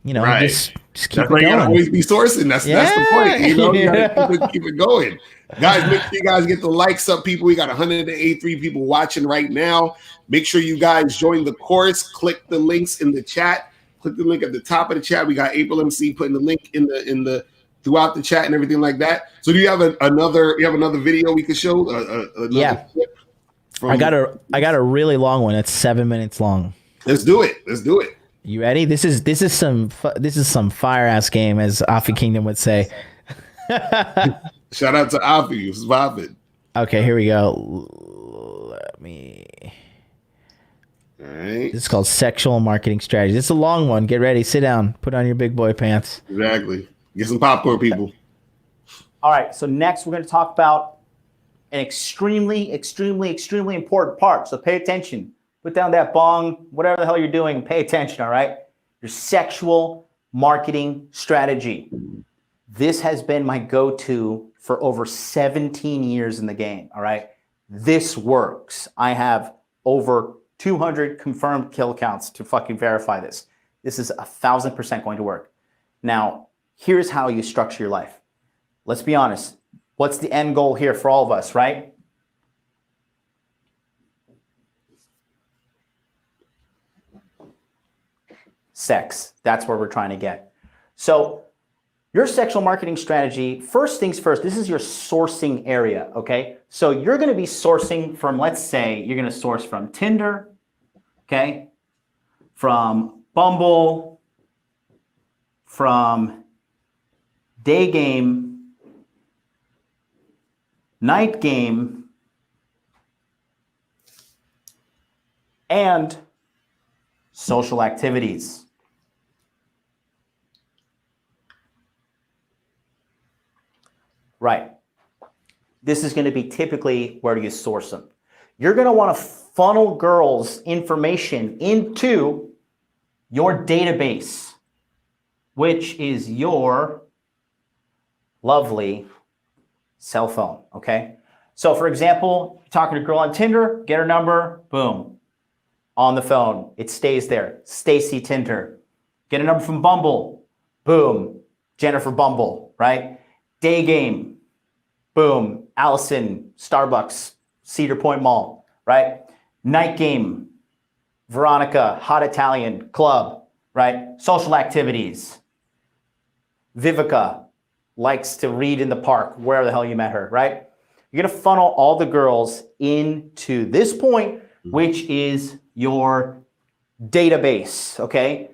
just keep it going. You gotta always be sourcing. That's the point. You gotta keep it going. Guys, make sure you guys get the likes up, people. We got 183 people watching right now. Make sure you guys join the course. Click the links in the chat. Click the link at the top of the chat. We got April MC putting the link in the throughout the chat and everything like that. So do you have another video we could show? I got a really long one. It's 7 minutes long. Let's do it. You ready? This is some fire ass game, as Afi Kingdom would say. Shout out to Afi. Who's vibing. Okay, here we go. Let me. All right. This is called Sexual Marketing Strategy. This is a long one. Get ready. Sit down. Put on your big boy pants. Exactly. Get some popcorn, people. All right, so next we're going to talk about an extremely, extremely, extremely important part. So pay attention. Put down that bong, whatever the hell you're doing, pay attention, all right? Your sexual marketing strategy. This has been my go-to for over 17 years in the game, all right? This works. I have over 200 confirmed kill counts to fucking verify this. This is 1,000% going to work. Now, here's how you structure your life. Let's be honest. What's the end goal here for all of us, right? Sex. That's where we're trying to get. So your sexual marketing strategy, first things first, this is your sourcing area, okay? So you're going to be sourcing from, let's say, you're going to source from Tinder, okay? From Bumble, from Day Game, Night Game, and social activities. Right. This is going to be typically where you source them. You're going to want to funnel girls' information into your database, which is your lovely cell phone, okay? So for example, you're talking to a girl on Tinder, get her number, boom. On the phone, it stays there. Stacy Tinder. Get a number from Bumble, boom. Jennifer Bumble, right? Day Game, boom. Allison, Starbucks, Cedar Point Mall, right? Night Game, Veronica, Hot Italian Club, right? Social activities. Vivica likes to read in the park, where the hell you met her, right? You're gonna funnel all the girls into this point, which is your database, okay?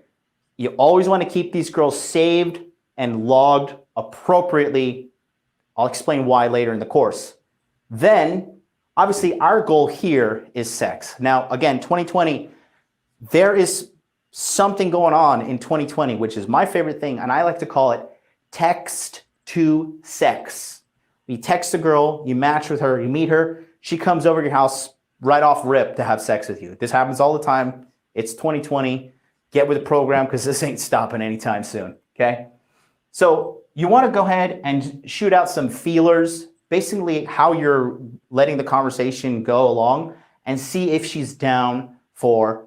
You always wanna keep these girls saved and logged appropriately. I'll explain why later in the course. Then, obviously, our goal here is sex. Now, again, 2020, there is something going on in 2020, which is my favorite thing, and I like to call it text to sex. You text a girl, you match with her, you meet her, she comes over to your house right off rip to have sex with you. This happens all the time. It's 2020. Get with the program because this ain't stopping anytime soon, okay? So you want to go ahead and shoot out some feelers, basically how you're letting the conversation go along, and see if she's down for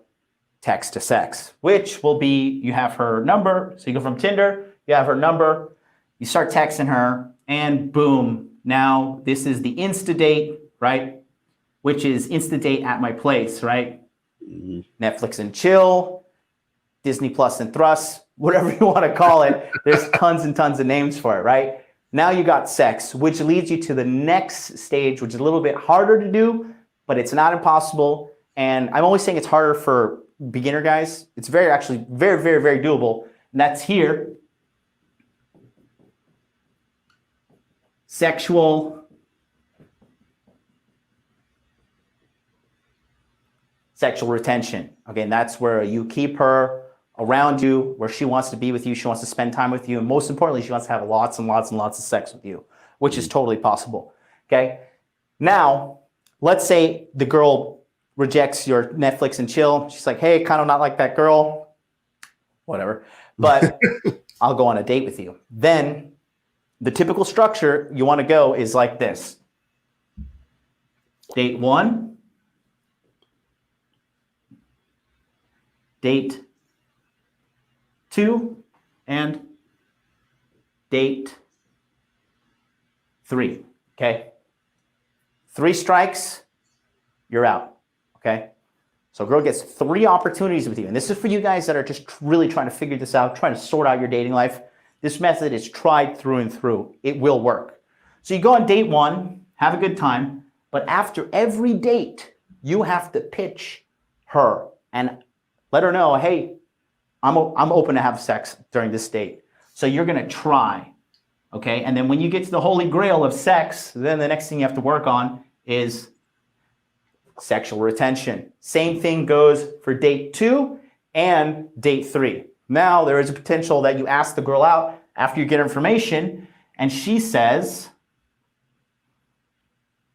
text to sex, which will be, you have her number. So you go from Tinder, you have her number, you start texting her, and boom, now this is the Insta date, right? Which is Insta date at my place, right? Netflix and chill, Disney Plus and thrust, whatever you want to call it. There's tons and tons of names for it, right? Now you got sex, which leads you to the next stage, which is a little bit harder to do, but it's not impossible. And I'm always saying it's harder for beginner guys. It's actually very, very, very doable. And that's here. Sexual retention. Okay, and that's where you keep her around you, where she wants to be with you, she wants to spend time with you, and most importantly, she wants to have lots and lots and lots of sex with you, which is totally possible. Okay, now let's say the girl rejects your Netflix and chill. She's like, hey, kind of not like that girl, whatever, but I'll go on a date with you. Then the typical structure you want to go is like this. Date 1, date 2, and date 3, okay? 3 strikes, you're out, okay? So a girl gets 3 opportunities with you. And this is for you guys that are just really trying to figure this out, trying to sort out your dating life. This method is tried through and through. It will work. So you go on date 1, have a good time, but after every date, you have to pitch her and let her know, hey, I'm open to have sex during this date. So you're gonna try, okay? And then when you get to the holy grail of sex, then the next thing you have to work on is sexual retention. Same thing goes for date 2 and date 3. Now there is a potential that you ask the girl out after you get information and she says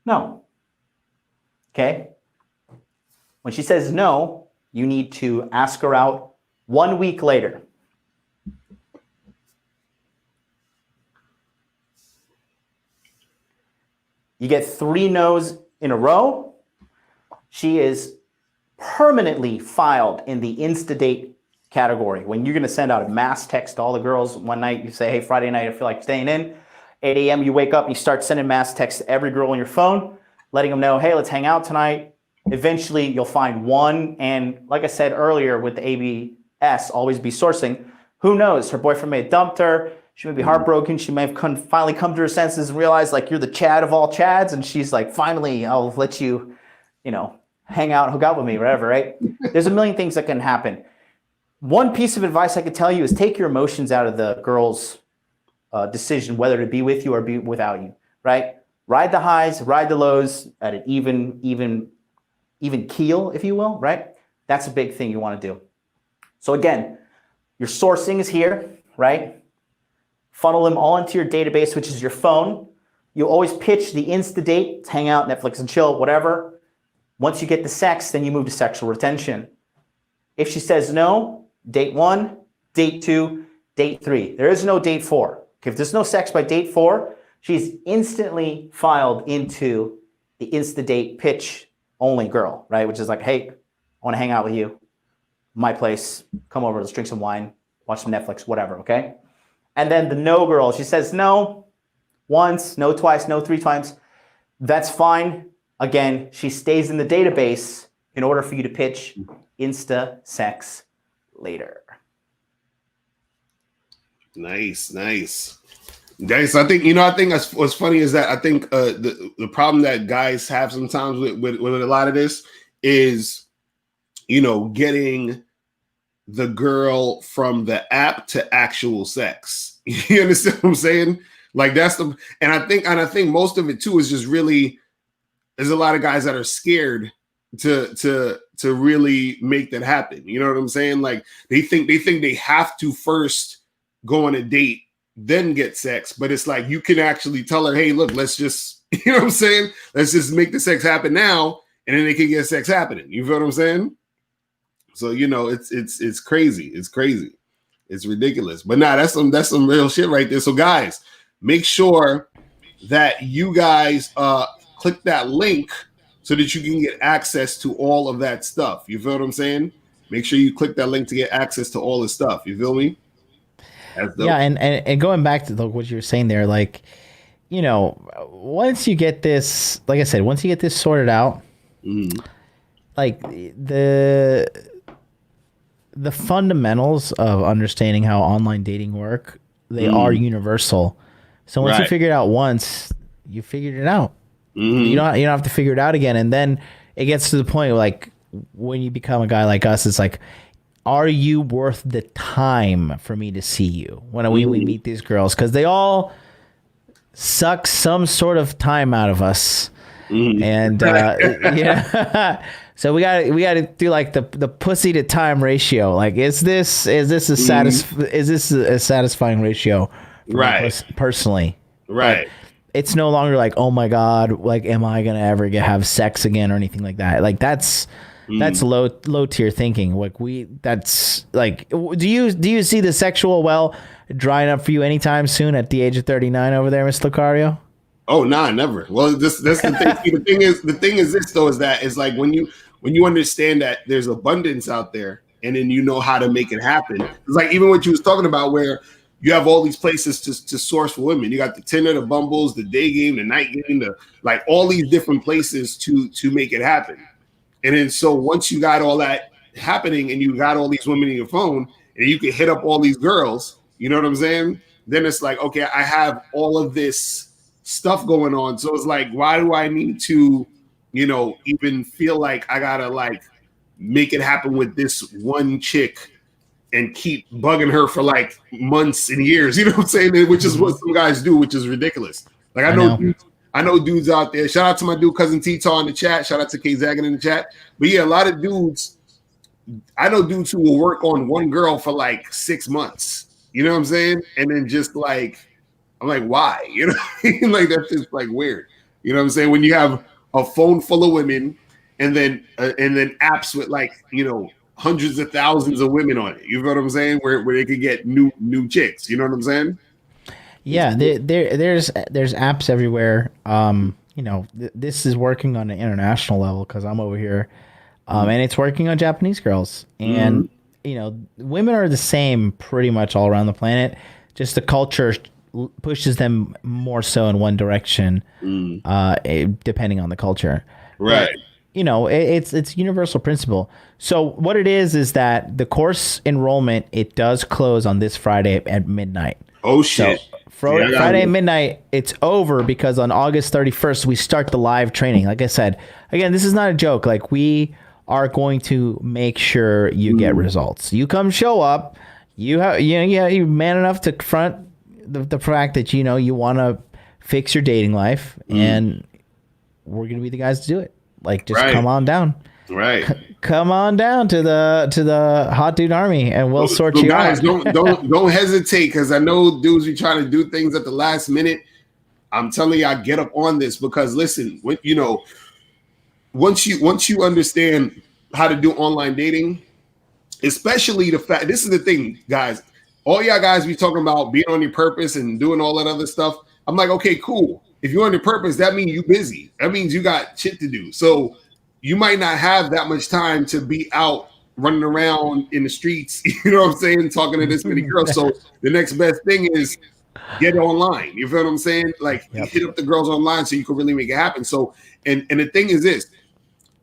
no. Okay? When she says no, you need to ask her out 1 week later. You get 3 no's in a row, she is permanently filed in the Insta-date category. When you're going to send out a mass text to all the girls one night, you say, hey, Friday night, I feel like staying in. 8 a.m., you wake up and you start sending mass texts to every girl on your phone, letting them know, hey, let's hang out tonight. Eventually, you'll find one. And like I said earlier with the ABS, always be sourcing. Who knows? Her boyfriend may have dumped her. She may be heartbroken. She may have finally come to her senses and realized like you're the Chad of all Chads. And she's like, finally, I'll let you, hang out, hook out with me, whatever, right? There's a million things that can happen. One piece of advice I could tell you is take your emotions out of the girl's decision, whether to be with you or be without you, right? Ride the highs, ride the lows at an even keel, if you will, right? That's a big thing you want to do. So again, your sourcing is here, right? Funnel them all into your database, which is your phone. You always pitch the Insta-date, hang out, Netflix and chill, whatever. Once you get the sex, then you move to sexual retention. If she says no, date 1, date 2, date 3. There is no date 4. If there's no sex by date 4, she's instantly filed into the Insta-date pitch only girl, right? Which is like, hey, I want to hang out with you. My place. Come over. Let's drink some wine, watch some Netflix, whatever, okay? And then the no girl, she says no once, no twice, no 3 times. That's fine. Again, she stays in the database in order for you to pitch Insta sex later. Nice. Guys, I think what's funny is that I think the problem that guys have sometimes with a lot of this is, getting the girl from the app to actual sex. You understand what I'm saying? Like and I think most of it too is just really, there's a lot of guys that are scared to really make that happen. You know what I'm saying? Like they think they have to first go on a date, then get sex. But it's like you can actually tell her, hey, look, let's just, you know what I'm saying? Let's just make the sex happen now, and then they can get sex happening. You feel what I'm saying? So it's crazy. It's crazy. It's ridiculous. But that's some real shit right there. So guys, make sure that you guys click that link so that you can get access to all of that stuff. You feel what I'm saying? Make sure you click that link to get access to all the stuff. You feel me? Yeah, and going back to what you were saying there, like, once you get this, like I said, once you get this sorted out, like the fundamentals of understanding how online dating work, they are universal. So once you figure it out once, you figured it out. You don't have to figure it out again. And then it gets to the point where, like, when you become a guy like us, it's like, are you worth the time for me to see you when we meet these girls? Because they all suck some sort of time out of us. And so we got to do like the pussy to time ratio. Like, is this a satisfying ratio for me personally? Right. Like, it's no longer like, oh my God, like, am I gonna ever have sex again or anything like that? Like, that's low tier thinking. Like, that's like, do you see the sexual well drying up for you anytime soon at the age of 39 over there, Mr. Lucario? Oh, nah, never. Well, that's the thing. See, the thing is this though, is that it's like when you understand that there's abundance out there, and then you know how to make it happen. It's like even what you was talking about, where you have all these places to source for women. You got the Tinder, the Bumbles, the day game, the night game, like all these different places to make it happen. And then so once you got all that happening and you got all these women in your phone and you can hit up all these girls, you know what I'm saying? Then it's like, okay, I have all of this stuff going on. So it's like, why do I need to, even feel like I gotta like make it happen with this one chick and keep bugging her for like months and years, you know what I'm saying? Which is what some guys do, which is ridiculous. Like I know dudes out there. Shout out to my dude cousin T-Tar in the chat. Shout out to K Zagan in the chat. But yeah, a lot of dudes. I know dudes who will work on one girl for like 6 months. You know what I'm saying? And then just like I'm like, why? You know, like that's just like weird. You know what I'm saying? When you have a phone full of women, and then apps with like hundreds of thousands of women on it. You know what I'm saying? Where they could get new chicks. You know what I'm saying? Yeah, there's apps everywhere. This is working on an international level because I'm over here, and it's working on Japanese girls. And women are the same pretty much all around the planet. Just the culture pushes them more so in one direction, depending on the culture. Right. But, it's universal principle. So what it is that the course enrollment, it does close on this Friday at midnight. Oh shit. So Friday at midnight, it's over because on August 31st, we start the live training. Like I said, again, this is not a joke. Like we are going to make sure you get results. You come show up, you're man enough to confront the fact that, you want to fix your dating life, and we're going to be the guys to do it. Like, just come on down. Right. Come on down to the Hot Dude Army, and we'll sort you guys, out. don't hesitate, because I know dudes be trying to do things at the last minute. I'm telling you, I get up on this because listen, once you understand how to do online dating, especially the fact, this is the thing, guys. All y'all guys be talking about being on your purpose and doing all that other stuff. I'm like, okay, cool. If you're on your purpose, that means you busy. That means you got shit to do. So you might not have that much time to be out running around in the streets, you know what I'm saying, talking to this many girls. So the next best thing is get online. You feel what I'm saying? Like, hit up the girls online so you can really make it happen. So, and the thing is this,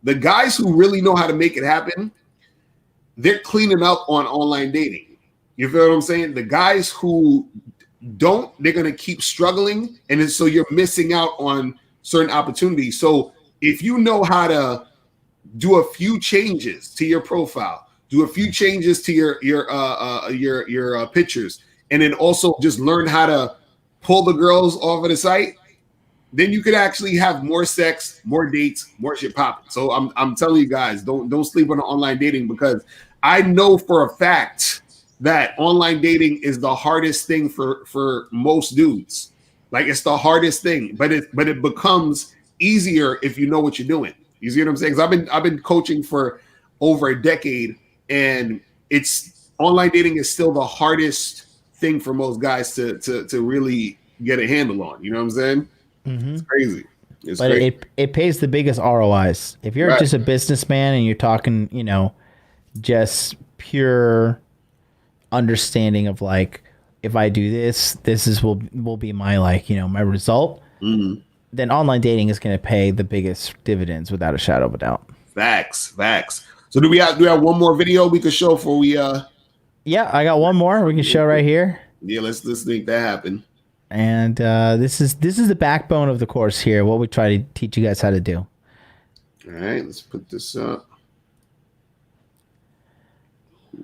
the guys who really know how to make it happen, they're cleaning up on online dating. You feel what I'm saying? The guys who don't, they're going to keep struggling. And then, so you're missing out on certain opportunities. So if you know how to do a few changes to your profile, do a few changes to your pictures, and then also just learn how to pull the girls off of the site, then you could actually have more sex, more dates, more shit popping. So I'm telling you guys, don't sleep on the online dating, because I know for a fact that online dating is the hardest thing for most dudes. Like, it's the hardest thing, but it becomes easier if you know what you're doing. You see what I'm saying? Because I've been coaching for over a decade, and online dating is still the hardest thing for most guys to really get a handle on. You know what I'm saying? Mm-hmm. It's crazy. But crazy. It pays the biggest ROIs. If you're just a businessman and you're talking, just pure understanding of like, if I do this will be my my result. Mm-hmm. Then online dating is going to pay the biggest dividends without a shadow of a doubt. Facts. So do we have one more video we could show before we Yeah, I got one more we can show right here. Yeah, let's make that happen. And this is the backbone of the course here, what we try to teach you guys how to do. All right, let's put this up.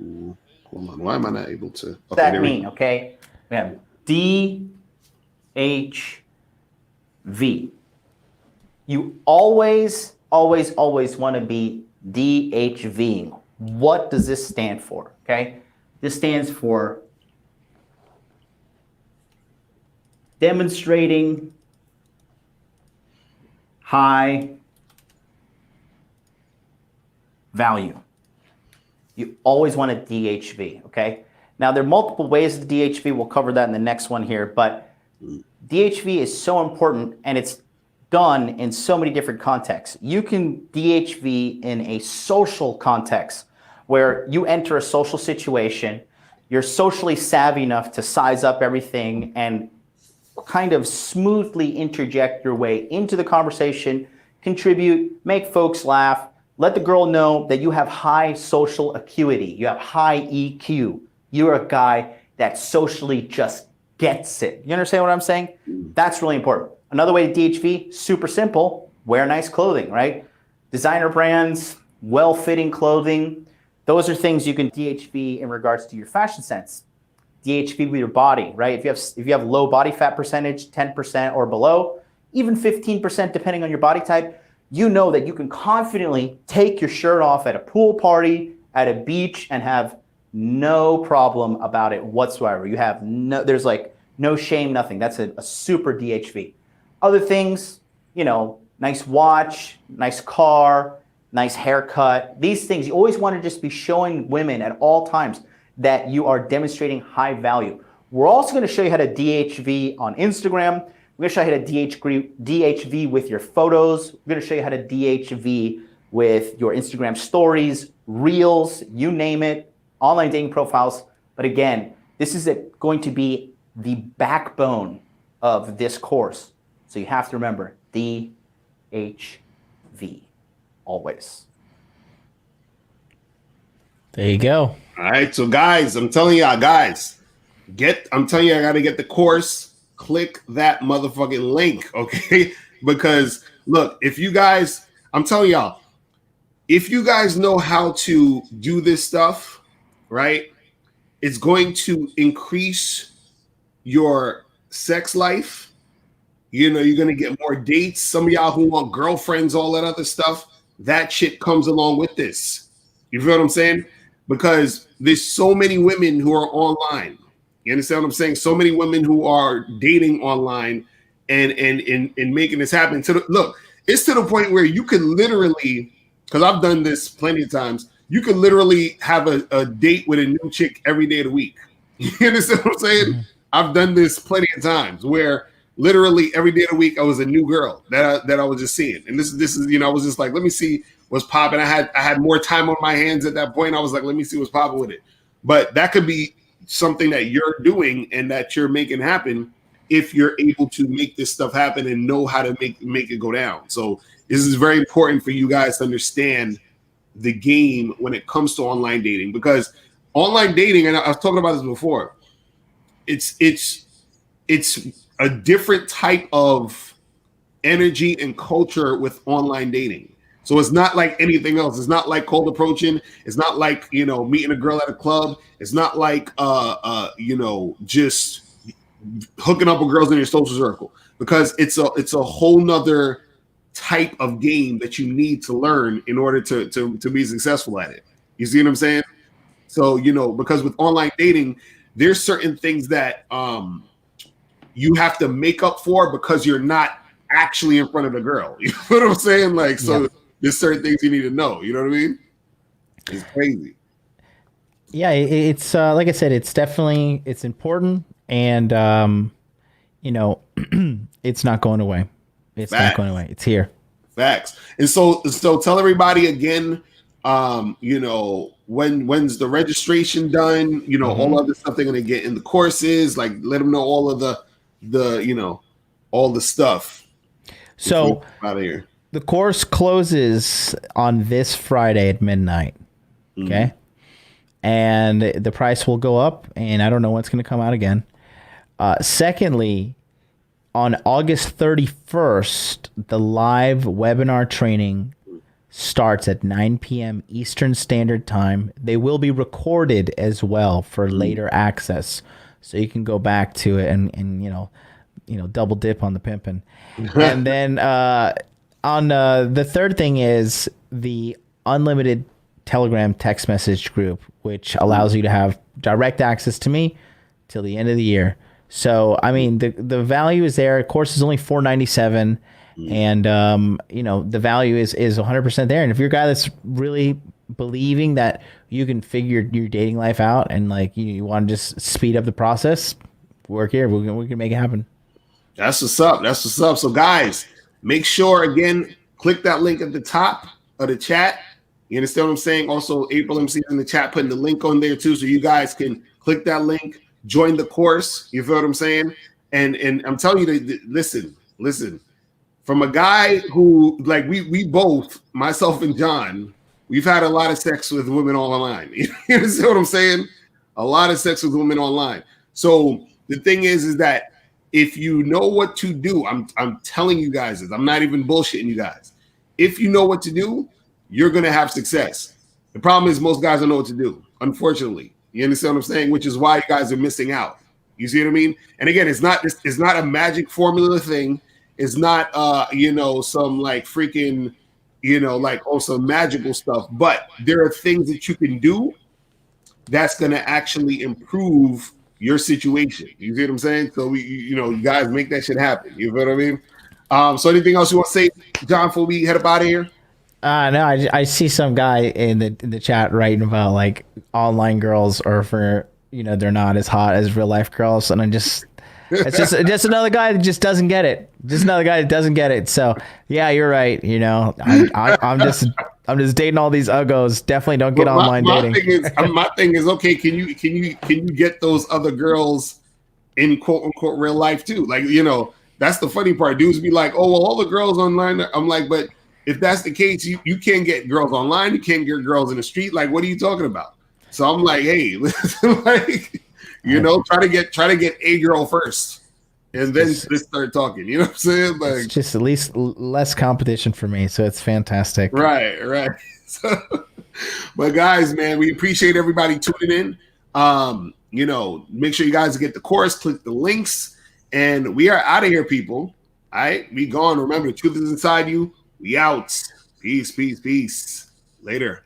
Ooh, hold on, why am I not able to? What does that mean? Okay, we have DHV. You always want to be DHVing. What does this stand for? Okay, this stands for demonstrating high value. You always want a DHV, okay? Now, there are multiple ways of DHV. We'll cover that in the next one here, but DHV is so important, and it's done in so many different contexts. You can DHV in a social context where you enter a social situation, you're socially savvy enough to size up everything and kind of smoothly interject your way into the conversation, contribute, make folks laugh, let the girl know that you have high social acuity, you have high EQ. You're a guy that socially just gets it. You understand what I'm saying? That's really important. Another way to DHV, super simple, wear nice clothing, right? Designer brands, well-fitting clothing. Those are things you can DHV in regards to your fashion sense. DHV with your body, right? If you have low body fat percentage, 10% or below, even 15% depending on your body type, you know that you can confidently take your shirt off at a pool party, at a beach, and have no problem about it whatsoever. There's like No shame, nothing. That's a super DHV. Other things, you know, nice watch, nice car, nice haircut. These things, you always want to just be showing women at all times that you are demonstrating high value. We're also going to show you how to DHV on Instagram. We're going to show you how to DHV with your photos. We're going to show you how to DHV with your Instagram stories, reels, you name it, online dating profiles. But again, this is going to be the backbone of this course. So you have to remember DHV always. There you go. All right, so guys, I'm telling y'all, I gotta get the course. Click that motherfucking link, okay? Because look, I'm telling y'all, if you guys know how to do this stuff, right, it's going to increase your sex life. You know, you're gonna get more dates. Some of y'all who want girlfriends, all that other stuff, that shit comes along with this. You feel what I'm saying? Because there's so many women who are online. You understand what I'm saying? So many women who are dating online and making this happen. Look, it's to the point where you could literally, because I've done this plenty of times, you could literally have a date with a new chick every day of the week. You understand what I'm saying? Mm-hmm. I've done this plenty of times where literally every day of the week I was a new girl that I was just seeing. And this is, you know, I was just like, let me see what's popping. I had more time on my hands at that point. I was like, let me see what's popping with it. But that could be something that you're doing and that you're making happen if you're able to make this stuff happen and know how to make it go down. So this is very important for you guys to understand the game when it comes to online dating, because online dating, and I was talking about this before, it's a different type of energy and culture with online dating. So it's not like anything else. It's not like cold approaching. It's not like, you know, meeting a girl at a club. It's not like you know, just hooking up with girls in your social circle, because it's a whole nother type of game that you need to learn in order to be successful at it. You see what I'm saying? So, you know, because with online dating, there's certain things that you have to make up for because you're not actually in front of the girl. You know what I'm saying? Like, so. Yeah. There's certain things you need to know. You know what I mean? It's crazy. Yeah, it's like I said, it's important, and you know, it's not going away. It's Facts. Not going away. It's here. Facts. And so tell everybody again, you know, when's the registration done? You know, all other stuff they're gonna get in the courses. Like, let them know all of the you know, all the stuff. So out of here. The course closes on this Friday at midnight, okay? And the price will go up, and I don't know when it's going to come out again. Secondly, on August 31st, the live webinar training starts at 9 p.m. Eastern Standard Time. They will be recorded as well for later access, so you can go back to it and you know, double dip on the pimping. And then on the third thing is the unlimited Telegram text message group, which allows you to have direct access to me till the end of the year. So, I mean, the value is there. Of course, it's only $497, and you know, the value is 100% there. And if you're a guy that's really believing that you can figure your dating life out and like you want to just speed up the process, work here. We can make it happen. That's what's up. That's what's up. So, guys, make sure, again, click that link at the top of the chat. You understand what I'm saying? Also, April MC in the chat, putting the link on there too, so you guys can click that link, join the course. You feel what I'm saying? And I'm telling you to listen. From a guy who, like, we both, myself and John, we've had a lot of sex with women online. You understand what I'm saying? A lot of sex with women online. So the thing is that if you know what to do, I'm telling you guys this. I'm not even bullshitting you guys. If you know what to do, you're gonna have success. The problem is most guys don't know what to do, unfortunately. You understand what I'm saying? Which is why you guys are missing out. You see what I mean? And again, it's not a magic formula thing. It's not you know, some like freaking, you know, like some magical stuff. But there are things that you can do that's gonna actually improve your situation. You see what I'm saying? So you guys make that shit happen. You feel what I mean? So anything else you want to say, John, before we head up out of here? No, I see some guy in the chat writing about like online girls or for they're not as hot as real life girls, and it's just another guy that just doesn't get it. Just another guy that doesn't get it. So yeah, you're right. I'm just dating all these uggos. Definitely don't get online dating. My thing is okay. Can you get those other girls in quote unquote real life too? Like that's the funny part. Dudes be like, oh well, all the girls online. I'm like, but if that's the case, you can't get girls online. You can't get girls in the street. Like, what are you talking about? So I'm like, hey, listen, like, try to get a girl first, and then just start talking. You know what I'm saying? Like, it's just at least less competition for me, so it's fantastic. Right. So, but guys, man, we appreciate everybody tuning in. Make sure you guys get the course, click the links, and we are out of here, people. All right, we gone. Remember, the truth is inside you. We out. Peace. Later.